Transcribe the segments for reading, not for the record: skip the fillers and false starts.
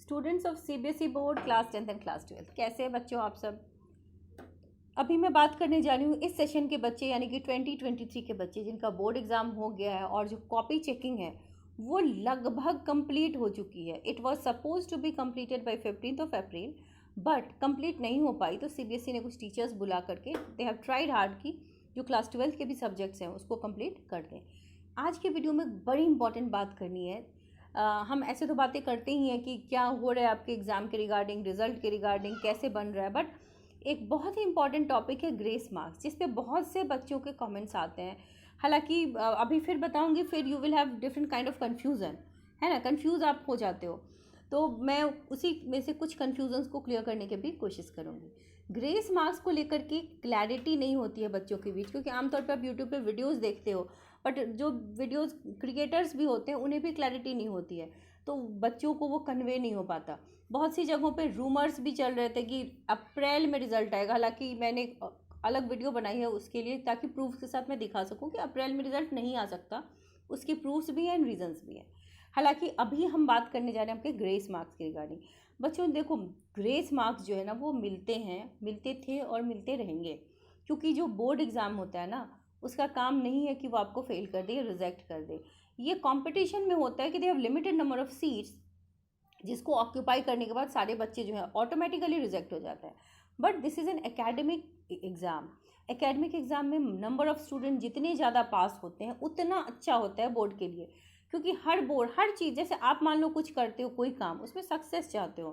Students of CBSE board class 10th and class 12, कैसे हैं बच्चों आप सब। अभी मैं बात करने जा रही हूँ इस सेशन के बच्चे यानी कि 2023 के बच्चे जिनका बोर्ड एग्ज़ाम हो गया है और जो कॉपी चेकिंग है वो लगभग कंप्लीट हो चुकी है। It was suppose to be completed by 15th of April but complete नहीं हो पाई, तो सीबीएसई ने कुछ टीचर्स बुला करके दे हैव ट्राइड हार्ड कि जो क्लास 12 के भी सब्जेक्ट्स हैं उसको कंप्लीट कर दें। आज के वीडियो में बड़ी इंपॉर्टेंट बात करनी है। हम ऐसे तो बातें करते ही हैं कि क्या हो रहा है आपके एग्ज़ाम के रिगार्डिंग, रिज़ल्ट के रिगार्डिंग, कैसे बन रहा है, बट एक बहुत ही इंपॉर्टेंट टॉपिक है ग्रेस मार्क्स, जिस पे बहुत से बच्चों के कमेंट्स आते हैं। हालांकि अभी फिर बताऊंगी, फिर you will have different kind of confusion, है ना, कन्फ्यूज़ आप हो जाते हो, तो मैं उसी में से कुछ कन्फ्यूजन्स को क्लियर करने की भी कोशिश करूँगी। ग्रेस मार्क्स को लेकर के क्लैरिटी नहीं होती है बच्चों के बीच, क्योंकि आमतौर पर आप यूट्यूब पर वीडियोज़ देखते हो, बट जो वीडियोज़ क्रिएटर्स भी होते हैं उन्हें भी क्लैरिटी नहीं होती है, तो बच्चों को वो कन्वे नहीं हो पाता। बहुत सी जगहों पे रूमर्स भी चल रहे थे कि अप्रैल में रिजल्ट आएगा। हालांकि मैंने एक अलग वीडियो बनाई है उसके लिए, ताकि प्रूफ के साथ मैं दिखा सकूं कि अप्रैल में रिजल्ट नहीं आ सकता, उसके प्रूफ्स भी हैं एंड रीजंस भी हैं। हालांकि अभी हम बात करने जा रहे हैं आपके ग्रेस मार्क्स के रिगार्डिंग। बच्चों देखो, ग्रेस मार्क्स जो है ना वो मिलते थे और मिलते रहेंगे, क्योंकि जो बोर्ड एग्ज़ाम होता है ना उसका काम नहीं है कि वो आपको फेल कर दे या रिजेक्ट कर दे। ये कंपटीशन में होता है कि they have limited number of seats, जिसको ऑक्यूपाई करने के बाद सारे बच्चे जो है ऑटोमेटिकली रिजेक्ट हो जाता है। But this is an academic exam. Academic exam में नंबर ऑफ़ स्टूडेंट जितने ज़्यादा पास होते हैं उतना अच्छा होता है बोर्ड के लिए, क्योंकि हर बोर्ड हर चीज़, जैसे आप मान लो कुछ करते हो कोई काम, उसमें सक्सेस चाहते हो,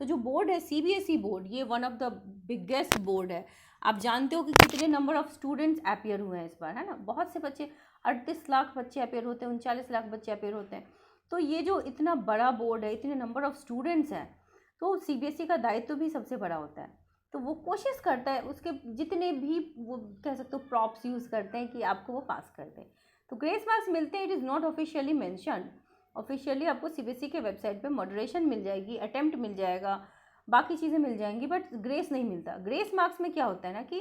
तो जो बोर्ड है सीबीएसई बोर्ड, ये one of the biggest board है। आप जानते हो कि कितने नंबर ऑफ़ स्टूडेंट्स अपेयर हुए हैं इस बार, है ना, बहुत से बच्चे, 38 लाख बच्चे अपेयर होते हैं, 39 लाख बच्चे अपेयर होते हैं। तो ये जो इतना बड़ा बोर्ड है, इतने नंबर ऑफ़ स्टूडेंट्स हैं, तो सीबीएसई का दायित्व भी सबसे बड़ा होता है। तो वो कोशिश करता है, उसके जितने भी वो कह सकते हो प्रॉप्स यूज़ करते हैं कि आपको वो पास कर दें। तो ग्रेस मार्क्स मिलते हैं, it is not officially mention. Officially आपको सीबीएसई के वेबसाइट पे मॉडरेशन मिल जाएगी, अटेम्प्ट मिल जाएगा, बाकी चीज़ें मिल जाएंगी, बट ग्रेस नहीं मिलता। ग्रेस मार्क्स में क्या होता है ना कि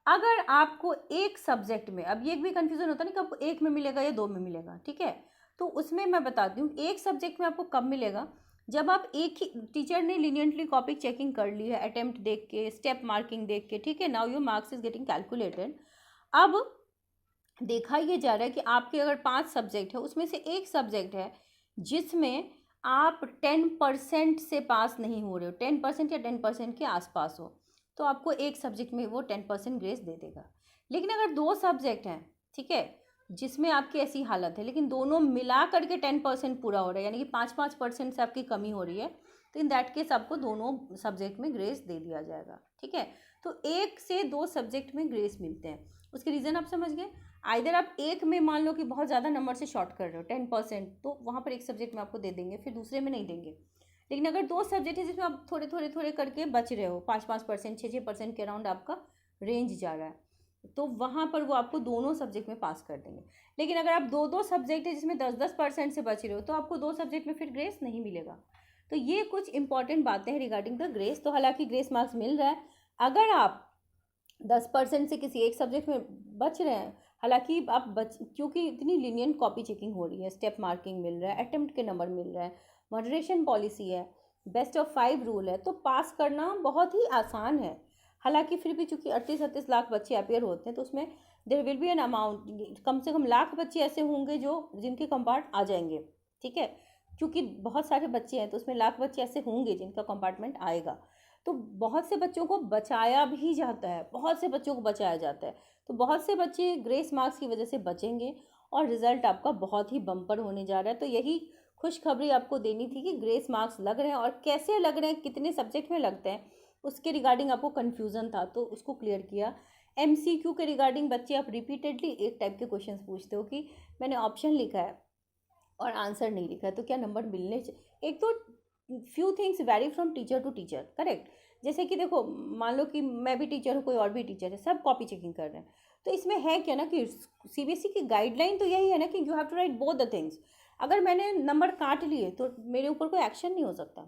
अगर आपको एक सब्जेक्ट में, अब ये भी कन्फ्यूज़न होता है ना कि आपको एक में मिलेगा या दो में मिलेगा, ठीक है, तो उसमें मैं बताती हूँ एक सब्जेक्ट में आपको कब मिलेगा, जब आप एक ही टीचर ने लीनियंटली कॉपी चेकिंग कर ली है, अटेम्प्ट देख के, स्टेप मार्किंग देख के, ठीक है, now your marks is getting calculated. अब देखा ये जा रहा है कि आपके अगर 5 सब्जेक्ट है उसमें से एक सब्जेक्ट है जिसमें आप 10% से पास नहीं हो रहे हो, 10% या 10% के आसपास हो, तो आपको एक सब्जेक्ट में वो 10% ग्रेस दे देगा। लेकिन अगर 2 सब्जेक्ट हैं, ठीक है, जिसमें आपकी ऐसी हालत है लेकिन दोनों मिला करके 10% पूरा हो रहा है, यानी कि 5-5% से आपकी कमी हो रही है, तो इन दैट केस आपको दोनों सब्जेक्ट में ग्रेस दे दिया जाएगा, ठीक है। तो 1 से 2 सब्जेक्ट में ग्रेस मिलते हैं। उसके रीज़न आप समझ गए। आइदर आप एक में मान लो कि बहुत ज़्यादा नंबर से शॉर्ट कर रहे हो 10%, तो वहाँ पर एक सब्जेक्ट में आपको दे देंगे, फिर दूसरे में नहीं देंगे। लेकिन अगर 2 सब्जेक्ट है जिसमें आप थोड़े करके बच रहे हो, 5-5%, 6-6% के अराउंड आपका रेंज जा रहा है, तो वहाँ पर वो आपको दोनों सब्जेक्ट में पास कर देंगे। लेकिन अगर आप 2-2 सब्जेक्ट है जिसमें 10-10% से बच रहे हो, तो आपको 2 सब्जेक्ट में फिर ग्रेस नहीं मिलेगा। तो ये कुछ इंपॉर्टेंट बातें हैं रिगार्डिंग द ग्रेस। तो हालांकि ग्रेस मार्क्स मिल रहा है अगर आप 10% से किसी एक सब्जेक्ट में बच रहे हैं। हालांकि आप क्योंकि इतनी लीनियंट कॉपी चेकिंग हो रही है, स्टेप मार्किंग मिल रहा है, अटेम्प्ट के नंबर मिल रहा है, मॉडरेशन पॉलिसी है, बेस्ट ऑफ 5 रूल है, तो पास करना बहुत ही आसान है। हालांकि फिर भी चूंकि 38 लाख बच्चे अपेयर होते हैं, तो उसमें there will be an amount, कम से कम लाख बच्चे ऐसे होंगे जो जिनके कंपार्ट आ जाएंगे, ठीक है, क्योंकि बहुत सारे बच्चे हैं तो उसमें लाख बच्चे ऐसे होंगे जिनका कंपार्टमेंट आएगा। तो बहुत से बच्चों को बचाया भी जाता है, बहुत से बच्चों को बचाया जाता है, तो बहुत से बच्चे ग्रेस मार्क्स की वजह से बचेंगे और रिजल्ट आपका बहुत ही बम्पर होने जा रहा है। तो यही खुशखबरी आपको देनी थी कि ग्रेस मार्क्स लग रहे हैं, और कैसे लग रहे हैं, कितने सब्जेक्ट में लगते हैं, उसके रिगार्डिंग आपको कन्फ्यूज़न था तो उसको क्लियर किया। MCQ के रिगार्डिंग बच्चे आप रिपीटेडली एक टाइप के क्वेश्चन पूछते हो कि मैंने ऑप्शन लिखा है और आंसर नहीं लिखा है, तो क्या नंबर मिलने चाहिए। एक तो few things vary from teacher to teacher, correct. जैसे कि देखो, मान लो कि मैं भी टीचर हूँ, कोई और भी टीचर है, सब कॉपी चेकिंग कर रहे हैं, तो इसमें है क्या ना कि सीबीएसई की गाइडलाइन तो यही है ना कि you have to write both the things. अगर मैंने नंबर काट लिए तो मेरे ऊपर कोई एक्शन नहीं हो सकता,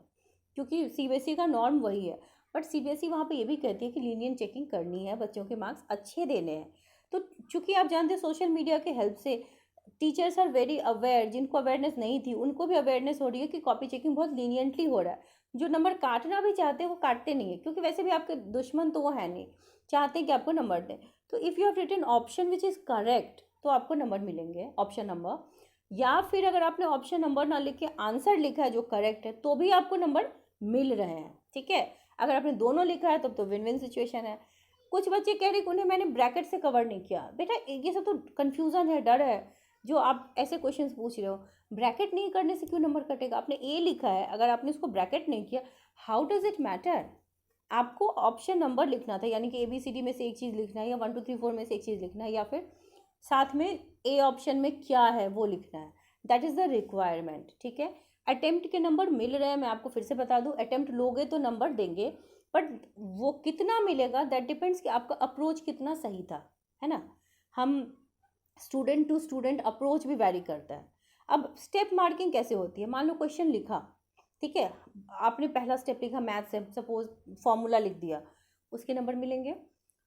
क्योंकि सीबीएसई का नॉर्म वही है। बट सीबीएसई वहाँ पे ये भी कहती है कि लीनियंट चेकिंग करनी है, बच्चों के मार्क्स अच्छे देने हैं। तो चूंकि आप जानते हैं सोशल मीडिया के हेल्प से टीचर्स आर वेरी अवेयर, जिनको अवेयरनेस नहीं थी उनको भी अवेयरनेस हो रही है कि कॉपी चेकिंग बहुत लीनियंटली हो रहा है। जो नंबर काटना भी चाहते हैं वो काटते नहीं है, क्योंकि वैसे भी आपके दुश्मन तो वो है नहीं, चाहते हैं कि आपको नंबर दें। तो if you have written option which is correct तो आपको नंबर मिलेंगे, ऑप्शन नंबर। या फिर अगर आपने ऑप्शन नंबर ना लिख के आंसर लिखा है जो करेक्ट है तो भी आपको नंबर मिल रहे हैं, ठीक है। अगर आपने दोनों लिखा है तब तो विन विन सिचुएशन है। कुछ बच्चे कह रहे कि उन्हें मैंने ब्रैकेट से कवर नहीं किया। बेटा ये सब तो कन्फ्यूज़न है, डर है, जो आप ऐसे क्वेश्चंस पूछ रहे हो। ब्रैकेट नहीं करने से क्यों नंबर कटेगा? आपने ए लिखा है, अगर आपने उसको ब्रैकेट नहीं किया, हाउ डज इट मैटर? आपको ऑप्शन नंबर लिखना था, यानी कि ABCD में से एक चीज़ लिखना है, या 1 2 3 4 में से एक चीज़ लिखना है, या फिर साथ में ए ऑप्शन में क्या है वो लिखना है। दैट इज़ द रिक्वायरमेंट, ठीक है। अटेम्प्ट के नंबर मिल रहे हैं, मैं आपको फिर से बता दूं, अटेम्प्ट लोगे तो नंबर देंगे, बट वो कितना मिलेगा दैट डिपेंड्स कि आपका अप्रोच कितना सही था, है ना। हम स्टूडेंट टू स्टूडेंट अप्रोच भी वैरी करता है। अब स्टेप मार्किंग कैसे होती है? मान लो क्वेश्चन लिखा, ठीक है, आपने पहला स्टेप लिखा मैथ से, सपोज फॉर्मूला लिख दिया, उसके नंबर मिलेंगे।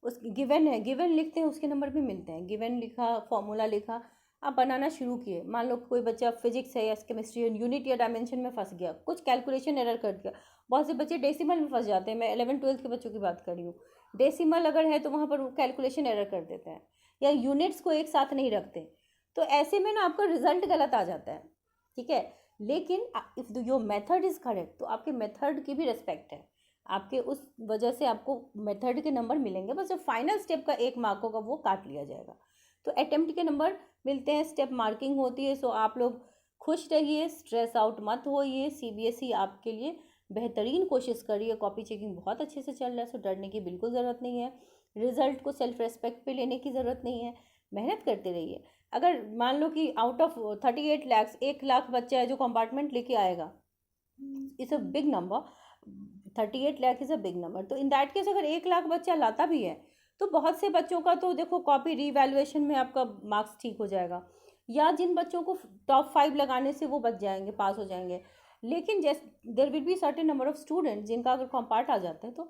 उस गिवन है, गिवन लिखते हैं उसके नंबर भी मिलते हैं। गिवन लिखा, फॉर्मूला लिखा, आप बनाना शुरू किए। मान लो कोई बच्चा फिजिक्स है या केमिस्ट्री यूनिट या डायमेंशन में फंस गया, कुछ कैलकुलेशन एरर कर दिया। बहुत से बच्चे डेसिमल में फंस जाते हैं, मैं 11 12 के बच्चों की बात कर रही हूँ। डेसिमल अगर है तो वहाँ पर वो कैलकुलेशन एरर कर देते हैं, या यूनिट्स को एक साथ नहीं रखते, तो ऐसे में ना आपका रिजल्ट गलत आ जाता है, ठीक है। लेकिन if your method is correct तो आपके मेथड की भी रिस्पेक्ट है, आपके उस वजह से आपको मेथड के नंबर मिलेंगे। बस जो फाइनल स्टेप का 1 मार्क होगा वो काट लिया जाएगा। तो अटेम्प्ट के नंबर मिलते हैं, स्टेप मार्किंग होती है। सो आप लोग खुश रहिए, स्ट्रेस आउट मत होइए। CBSE आपके लिए बेहतरीन कोशिश करिए, कॉपी चेकिंग बहुत अच्छे से चल रहा है, सो डरने की बिल्कुल ज़रूरत नहीं है। रिजल्ट को सेल्फ रेस्पेक्ट पे लेने की ज़रूरत नहीं है, मेहनत करते रहिए। अगर मान लो कि आउट ऑफ 38 लाख 1 लाख बच्चा है जो कंपार्टमेंट लेके आएगा, it's a big number, 38 lakh is a big number. तो इन दैट केस अगर 1 लाख बच्चा लाता भी है तो बहुत से बच्चों का तो देखो कॉपी रीवैल्यूएशन में आपका मार्क्स ठीक हो जाएगा, या जिन बच्चों को टॉप 5 लगाने से वो बच जाएंगे, पास हो जाएंगे। लेकिन जैसे there will be certain number of student जिनका अगर कंपार्ट आ जाता है तो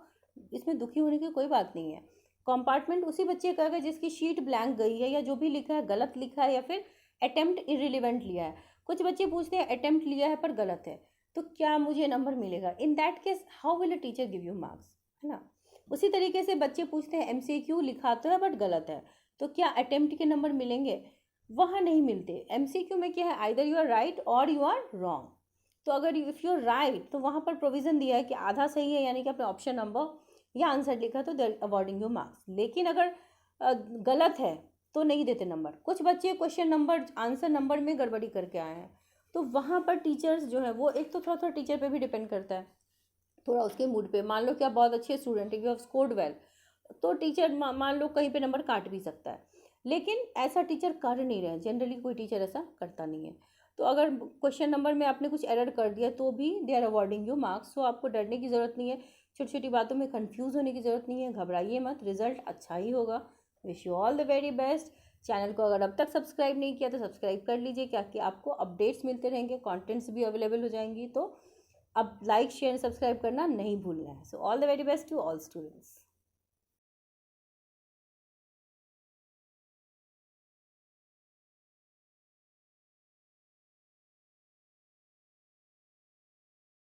इसमें दुखी होने की कोई बात नहीं है। कंपार्टमेंट उसी बच्चे का अगर जिसकी शीट ब्लैंक गई है, या जो भी लिखा है गलत लिखा है, या फिर अटेम्प्ट इररिलेवेंट लिया है। कुछ बच्चे पूछते हैं अटेम्प्ट लिया है पर गलत है, तो क्या मुझे नंबर मिलेगा? In that case how will a teacher give you marks, है ना। उसी तरीके से बच्चे पूछते हैं MCQ लिखा तो है बट गलत है, तो क्या अटेम्प्ट के नंबर मिलेंगे? वहाँ नहीं मिलते। MCQ में क्या है, आइदर यू आर राइट और यू आर रॉन्ग। तो अगर इफ़ यू आर राइट तो वहाँ पर प्रोविज़न दिया है कि आधा सही है, यानी कि आपने ऑप्शन नंबर या आंसर लिखा तो देर अवॉर्डिंग यू मार्क्स। लेकिन अगर गलत है तो नहीं देते नंबर। कुछ बच्चे क्वेश्चन नंबर आंसर नंबर में गड़बड़ी करके आए हैं, तो वहाँ पर टीचर्स जो है वो एक तो थोड़ा थोड़ा टीचर पे भी डिपेंड करता है, थोड़ा उसके मूड पे। मान लो कि आप बहुत अच्छे स्टूडेंट है, यू हैव स्कोर्ड वेल, तो टीचर मान लो कहीं पे नंबर काट भी सकता है। लेकिन ऐसा टीचर कर नहीं रहे, जनरली कोई टीचर ऐसा करता नहीं है। तो अगर क्वेश्चन नंबर में आपने कुछ एरर कर दिया तो भी they are awarding you marks. So आपको डरने की ज़रूरत नहीं है, छोटी छोटी बातों में कंफ्यूज होने की ज़रूरत नहीं है, घबराइए मत, रिजल्ट अच्छा ही होगा। Wish you all the very best. Channel को अगर अब तक सब्सक्राइब नहीं किया तो सब्सक्राइब कर लीजिए, क्या कि आपको अपडेट्स मिलते रहेंगे, कॉन्टेंट्स भी अवेलेबल हो जाएंगी। तो अब लाइक शेयर सब्सक्राइब करना नहीं भूलना है। So all the very best to all students.